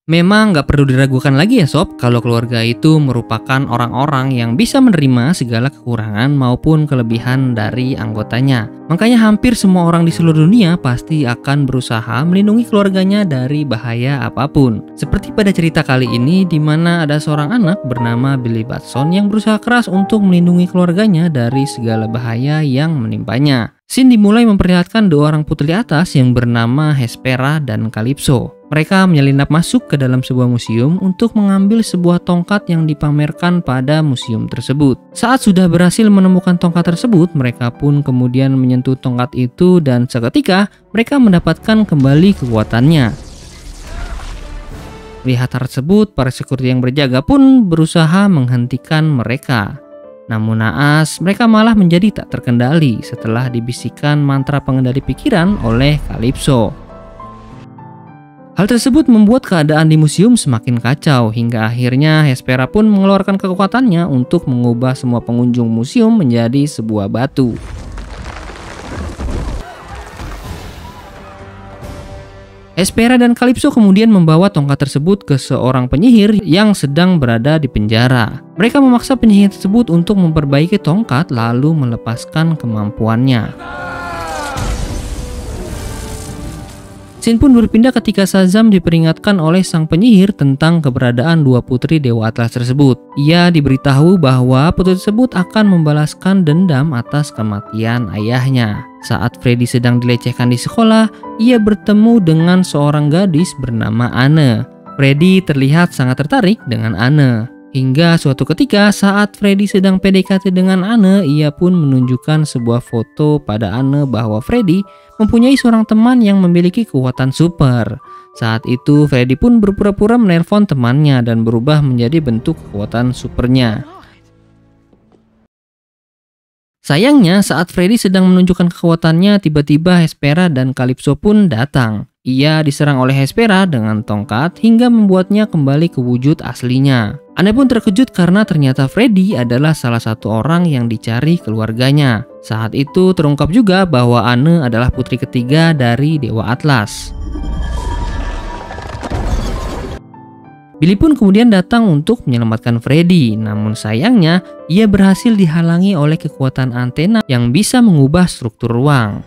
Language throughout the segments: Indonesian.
Memang nggak perlu diragukan lagi ya sob, kalau keluarga itu merupakan orang-orang yang bisa menerima segala kekurangan maupun kelebihan dari anggotanya. Makanya hampir semua orang di seluruh dunia pasti akan berusaha melindungi keluarganya dari bahaya apapun. Seperti pada cerita kali ini di mana ada seorang anak bernama Billy Batson yang berusaha keras untuk melindungi keluarganya dari segala bahaya yang menimpanya. Scene dimulai memperlihatkan dua orang putri atas yang bernama Hespera dan Calypso. Mereka menyelinap masuk ke dalam sebuah museum untuk mengambil sebuah tongkat yang dipamerkan pada museum tersebut. Saat sudah berhasil menemukan tongkat tersebut, mereka pun kemudian menyentuh tongkat itu dan seketika mereka mendapatkan kembali kekuatannya. Melihat hal tersebut, para security yang berjaga pun berusaha menghentikan mereka. Namun naas, mereka malah menjadi tak terkendali setelah dibisikkan mantra pengendali pikiran oleh Calypso. Hal tersebut membuat keadaan di museum semakin kacau hingga akhirnya Hespera pun mengeluarkan kekuatannya untuk mengubah semua pengunjung museum menjadi sebuah batu. Hespera dan Calypso kemudian membawa tongkat tersebut ke seorang penyihir yang sedang berada di penjara. Mereka memaksa penyihir tersebut untuk memperbaiki tongkat lalu melepaskan kemampuannya. Scene pun berpindah ketika Shazam diperingatkan oleh sang penyihir tentang keberadaan dua putri Dewa Atlas tersebut. Ia diberitahu bahwa putri tersebut akan membalaskan dendam atas kematian ayahnya. Saat Freddy sedang dilecehkan di sekolah, ia bertemu dengan seorang gadis bernama Anne. Freddy terlihat sangat tertarik dengan Anne. Hingga suatu ketika saat Freddy sedang PDKT dengan Anne, ia pun menunjukkan sebuah foto pada Anne bahwa Freddy mempunyai seorang teman yang memiliki kekuatan super. Saat itu Freddy pun berpura-pura menelpon temannya dan berubah menjadi bentuk kekuatan supernya. Sayangnya saat Freddy sedang menunjukkan kekuatannya, tiba-tiba Hespera dan Calypso pun datang. Ia diserang oleh Hespera dengan tongkat hingga membuatnya kembali ke wujud aslinya. Anne pun terkejut karena ternyata Freddy adalah salah satu orang yang dicari keluarganya. Saat itu terungkap juga bahwa Anne adalah putri ketiga dari Dewa Atlas. Billy pun kemudian datang untuk menyelamatkan Freddy, namun sayangnya ia berhasil dihalangi oleh kekuatan antena yang bisa mengubah struktur ruang.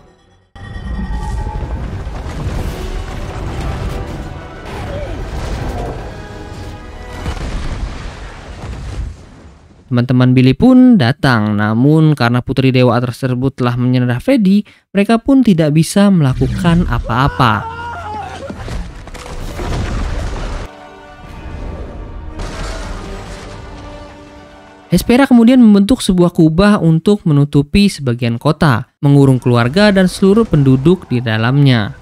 Teman-teman Billy pun datang, namun karena putri Dewa Atlas tersebut telah menyerang Freddy, mereka pun tidak bisa melakukan apa-apa. Hespera kemudian membentuk sebuah kubah untuk menutupi sebagian kota, mengurung keluarga dan seluruh penduduk di dalamnya.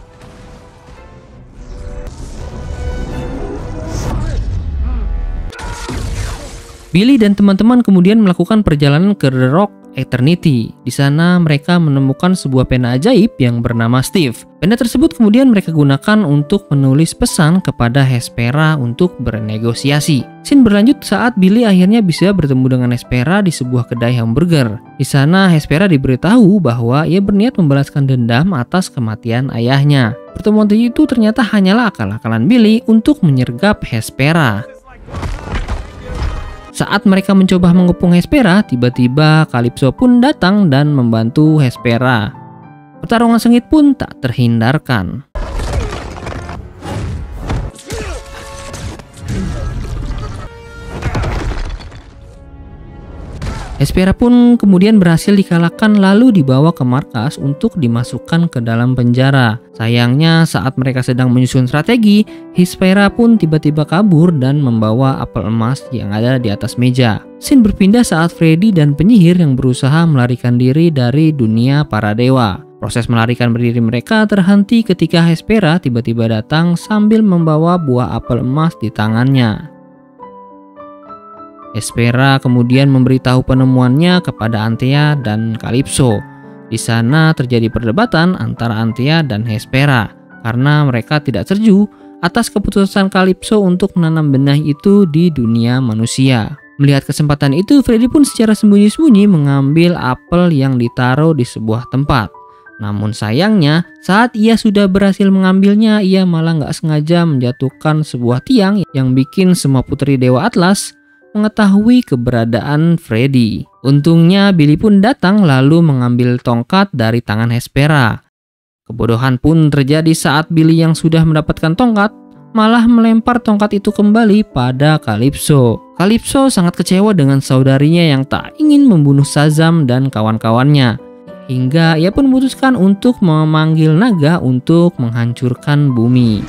Billy dan teman-teman kemudian melakukan perjalanan ke The Rock Eternity. Di sana mereka menemukan sebuah pena ajaib yang bernama Steve. Pena tersebut kemudian mereka gunakan untuk menulis pesan kepada Hespera untuk bernegosiasi. Scene berlanjut saat Billy akhirnya bisa bertemu dengan Hespera di sebuah kedai hamburger. Di sana Hespera diberitahu bahwa ia berniat membalaskan dendam atas kematian ayahnya. Pertemuan itu ternyata hanyalah akal-akalan Billy untuk menyergap Hespera. Saat mereka mencoba mengepung Hespera, tiba-tiba Calypso pun datang dan membantu Hespera. Pertarungan sengit pun tak terhindarkan. Hespera pun kemudian berhasil dikalahkan lalu dibawa ke markas untuk dimasukkan ke dalam penjara. Sayangnya saat mereka sedang menyusun strategi, Hespera pun tiba-tiba kabur dan membawa apel emas yang ada di atas meja. Scene berpindah saat Freddy dan penyihir yang berusaha melarikan diri dari dunia para dewa. Proses melarikan diri mereka terhenti ketika Hespera tiba-tiba datang sambil membawa buah apel emas di tangannya. Hespera kemudian memberitahu penemuannya kepada Antea dan Calypso. Di sana terjadi perdebatan antara Antea dan Hespera karena mereka tidak setuju atas keputusan Calypso untuk menanam benih itu di dunia manusia. Melihat kesempatan itu, Freddy pun secara sembunyi-sembunyi mengambil apel yang ditaruh di sebuah tempat. Namun sayangnya, saat ia sudah berhasil mengambilnya, ia malah nggak sengaja menjatuhkan sebuah tiang yang bikin semua putri Dewa Atlas mengetahui keberadaan Freddy. Untungnya Billy pun datang lalu mengambil tongkat dari tangan Hespera. Kebodohan pun terjadi saat Billy yang sudah mendapatkan tongkat malah melempar tongkat itu kembali pada Calypso. Calypso sangat kecewa dengan saudarinya yang tak ingin membunuh Shazam dan kawan-kawannya. Hingga ia pun memutuskan untuk memanggil naga untuk menghancurkan bumi.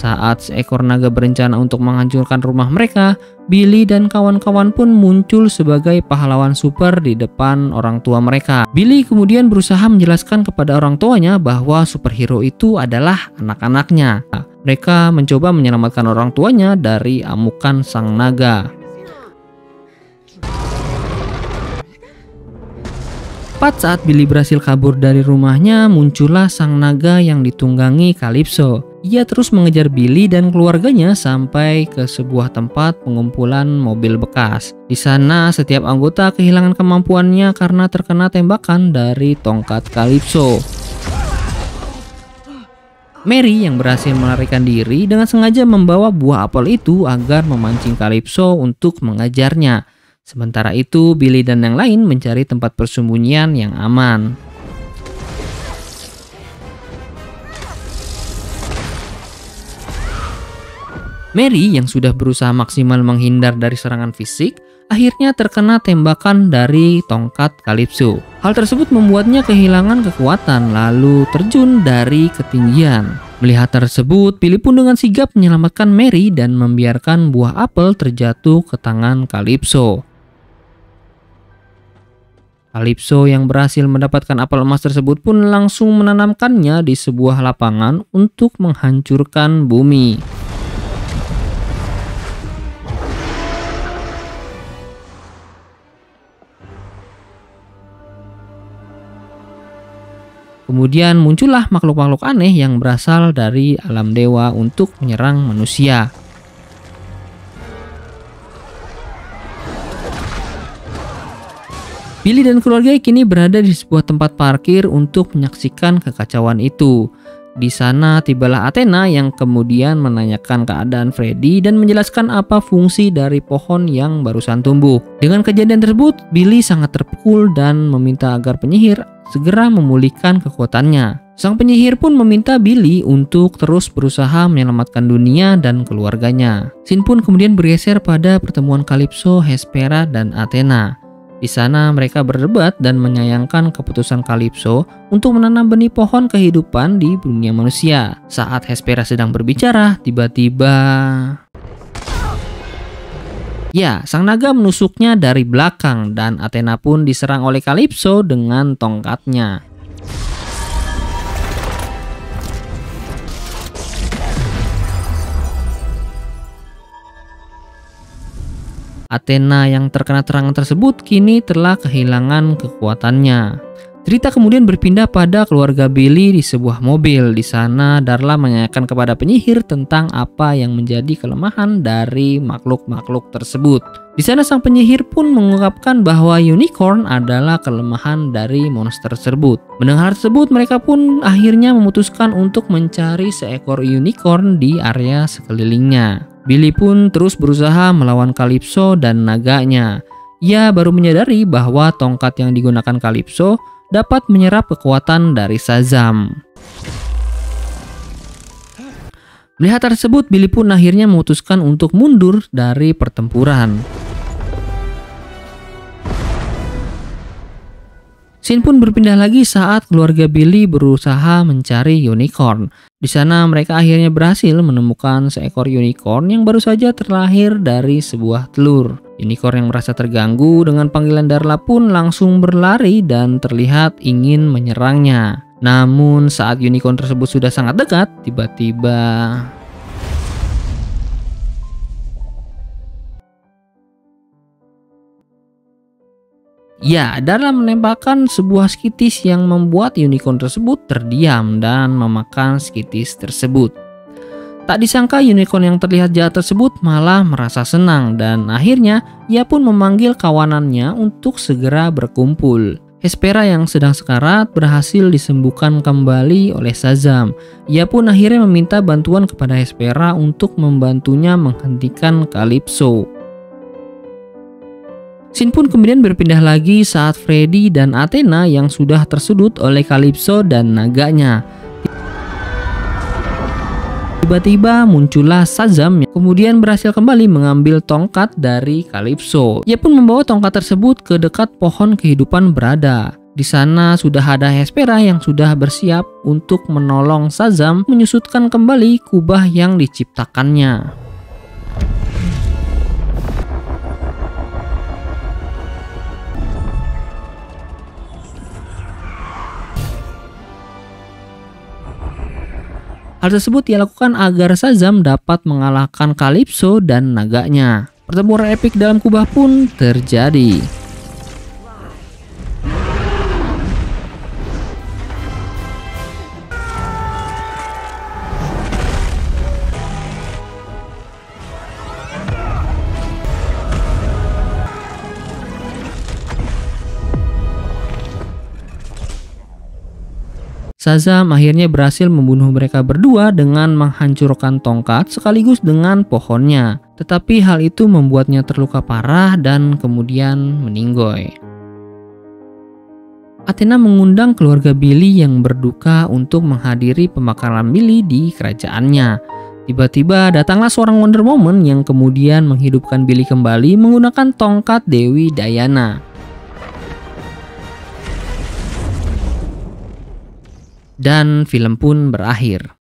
Saat seekor naga berencana untuk menghancurkan rumah mereka, Billy dan kawan-kawan pun muncul sebagai pahlawan super di depan orang tua mereka. Billy kemudian berusaha menjelaskan kepada orang tuanya bahwa superhero itu adalah anak-anaknya. Mereka mencoba menyelamatkan orang tuanya dari amukan sang naga. Tepat saat Billy berhasil kabur dari rumahnya, muncullah sang naga yang ditunggangi Calypso. Ia terus mengejar Billy dan keluarganya sampai ke sebuah tempat pengumpulan mobil bekas. Di sana, setiap anggota kehilangan kemampuannya karena terkena tembakan dari tongkat Calypso. Mary yang berhasil melarikan diri dengan sengaja membawa buah apel itu agar memancing Calypso untuk mengejarnya. Sementara itu, Billy dan yang lain mencari tempat persembunyian yang aman. Mary yang sudah berusaha maksimal menghindar dari serangan fisik, akhirnya terkena tembakan dari tongkat Calypso. Hal tersebut membuatnya kehilangan kekuatan lalu terjun dari ketinggian. Melihat tersebut, Billy pun dengan sigap menyelamatkan Mary dan membiarkan buah apel terjatuh ke tangan Calypso. Calypso yang berhasil mendapatkan apel emas tersebut pun langsung menanamkannya di sebuah lapangan untuk menghancurkan bumi. Kemudian muncullah makhluk-makhluk aneh yang berasal dari alam dewa untuk menyerang manusia. Billy dan keluarga kini berada di sebuah tempat parkir untuk menyaksikan kekacauan itu. Di sana tibalah Athena yang kemudian menanyakan keadaan Freddy dan menjelaskan apa fungsi dari pohon yang barusan tumbuh. Dengan kejadian tersebut, Billy sangat terpukul dan meminta agar penyihir segera memulihkan kekuatannya. Sang penyihir pun meminta Billy untuk terus berusaha menyelamatkan dunia dan keluarganya. Scene pun kemudian bergeser pada pertemuan Calypso, Hespera, dan Athena. Di sana mereka berdebat dan menyayangkan keputusan Calypso untuk menanam benih pohon kehidupan di dunia manusia. Saat Hespera sedang berbicara, tiba-tiba sang naga menusuknya dari belakang dan Athena pun diserang oleh Calypso dengan tongkatnya. Athena yang terkena serangan tersebut kini telah kehilangan kekuatannya. Cerita kemudian berpindah pada keluarga Billy di sebuah mobil. Di sana Darla menanyakan kepada penyihir tentang apa yang menjadi kelemahan dari makhluk-makhluk tersebut. Di sana sang penyihir pun mengungkapkan bahwa unicorn adalah kelemahan dari monster tersebut. Mendengar tersebut, mereka pun akhirnya memutuskan untuk mencari seekor unicorn di area sekelilingnya. Billy pun terus berusaha melawan Calypso dan naganya. Ia baru menyadari bahwa tongkat yang digunakan Calypso dapat menyerap kekuatan dari Shazam. Melihat tersebut, Billy pun akhirnya memutuskan untuk mundur dari pertempuran. Scene pun berpindah lagi saat keluarga Billy berusaha mencari unicorn. Di sana mereka akhirnya berhasil menemukan seekor unicorn yang baru saja terlahir dari sebuah telur. Unicorn yang merasa terganggu dengan panggilan Darla pun langsung berlari dan terlihat ingin menyerangnya. Namun saat unicorn tersebut sudah sangat dekat, tiba-tiba Darla menembakkan sebuah skitis yang membuat unicorn tersebut terdiam dan memakan skitis tersebut. Tak disangka unicorn yang terlihat jahat tersebut malah merasa senang dan akhirnya ia pun memanggil kawanannya untuk segera berkumpul. Hespera yang sedang sekarat berhasil disembuhkan kembali oleh Shazam. Ia pun akhirnya meminta bantuan kepada Hespera untuk membantunya menghentikan Calypso. Scene pun kemudian berpindah lagi saat Freddy dan Athena yang sudah tersudut oleh Calypso dan naganya. Tiba-tiba muncullah Shazam yang kemudian berhasil kembali mengambil tongkat dari Calypso. Ia pun membawa tongkat tersebut ke dekat pohon kehidupan berada. Di sana sudah ada Hespera yang sudah bersiap untuk menolong Shazam menyusutkan kembali kubah yang diciptakannya. Hal tersebut ia lakukan agar Shazam dapat mengalahkan Calypso dan naganya. Pertempuran epik dalam kubah pun terjadi. Shazam akhirnya berhasil membunuh mereka berdua dengan menghancurkan tongkat sekaligus dengan pohonnya. Tetapi hal itu membuatnya terluka parah dan kemudian meninggoy. Athena mengundang keluarga Billy yang berduka untuk menghadiri pembakaran Billy di kerajaannya. Tiba-tiba datanglah seorang Wonder Woman yang kemudian menghidupkan Billy kembali menggunakan tongkat Dewi Diana. Dan film pun berakhir.